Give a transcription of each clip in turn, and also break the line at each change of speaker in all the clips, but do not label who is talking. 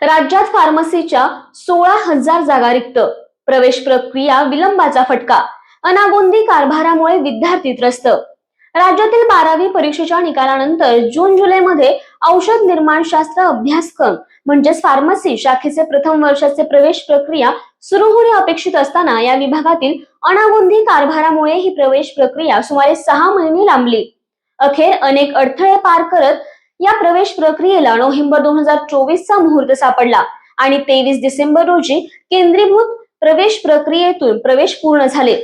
राज्यात फार्मसीच्या 16,000 जागा रिक्त, प्रवेश प्रक्रिया विलंबाचा फटका, अनागोंदी कारभारामुळे विद्यार्थी त्रस्त। राज्यातील 12वी परीक्षेच्या निकालानंतर जून जुलैमध्ये औषध निर्माणशास्त्र अभ्यासक्रम म्हणजेच फार्मसी शाखेचे प्रथम वर्षाचे प्रवेश प्रक्रिया सुरू होणे अपेक्षित असताना या विभागातील अनागोंदी कारभारामुळे ही प्रवेश प्रक्रिया सुमारे 6 महिने लांबली। अखेर अनेक अडथळे पार करत या प्रवेश प्रक्रियेला नोव्हेंबर 2024 चा मुहूर्त सापडला आणि 23 डिसेंबर रोजी केंद्रीभूत प्रवेश प्रक्रियेतून प्रवेश पूर्ण झाले।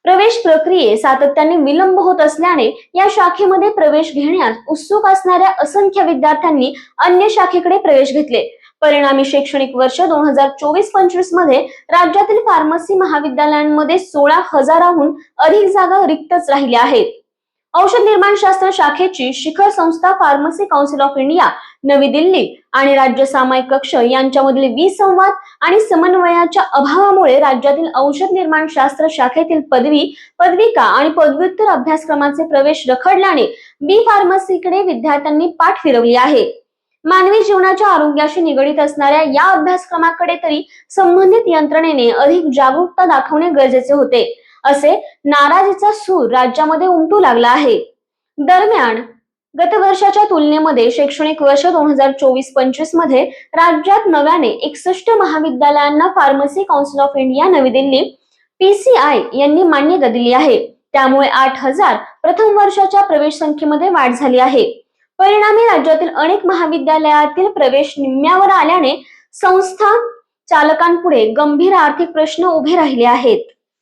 प्रवेश प्रक्रियेत सातत्याने विलंब होत असल्याने या शाखेमध्ये प्रवेश घेण्यास उत्सुक असणाऱ्या असंख्य विद्यार्थ्यांनी अन्य शाखेकडे प्रवेश घेतले। परिणामी शैक्षणिक वर्ष 2024-25 मध्ये राज्यातील फार्मसी महाविद्यालयांमध्ये 16,000हून अधिक जागा रिक्तच राहिल्या आहेत। औषध निर्माणशास्त्र शाखेची शिखर संस्था फार्मसी काउन्सिल ऑफ इंडिया नवी दिल्ली आणि राज्य सामायिक कक्ष यांच्यामधील विसंवाद आणि समन्वयाच्या अभावामुळे राज्यातील औषध निर्माणशास्त्र शाखेतील पदवी, पदविका आणि पदव्युत्तर अभ्यासक्रमाचे प्रवेश रखडल्याने बी फार्मसीकडे विद्यार्थ्यांनी पाठ फिरवली आहे। मानवी जीवनाच्या आरोग्याशी निगडीत असणाऱ्या या अभ्यासक्रमाकडे तरी संबंधित यंत्रणेने अधिक जागरूकता दाखवणे गरजेचे होते, असे नाराजीचा सूर राज्यामध्ये उमटू लागला आहे। दरम्यान गत वर्षाच्या तुलनेमध्ये शैक्षणिक वर्ष 2024-25 मध्ये राज्यात नव्याने 61 महाविद्यालयांना फार्मसी काउन्सिल ऑफ इंडिया नवी दिल्ली PCI यांनी मान्यता दिली आहे। त्यामुळे 8,000 प्रथम वर्षाच्या प्रवेश संख्येमध्ये वाढ झाली आहे। परिणामी राज्यातील अनेक महाविद्यालयातील प्रवेश निम्म्यावर आल्याने संस्था चालकांपुढे गंभीर आर्थिक प्रश्न उभे राहिले आहेत।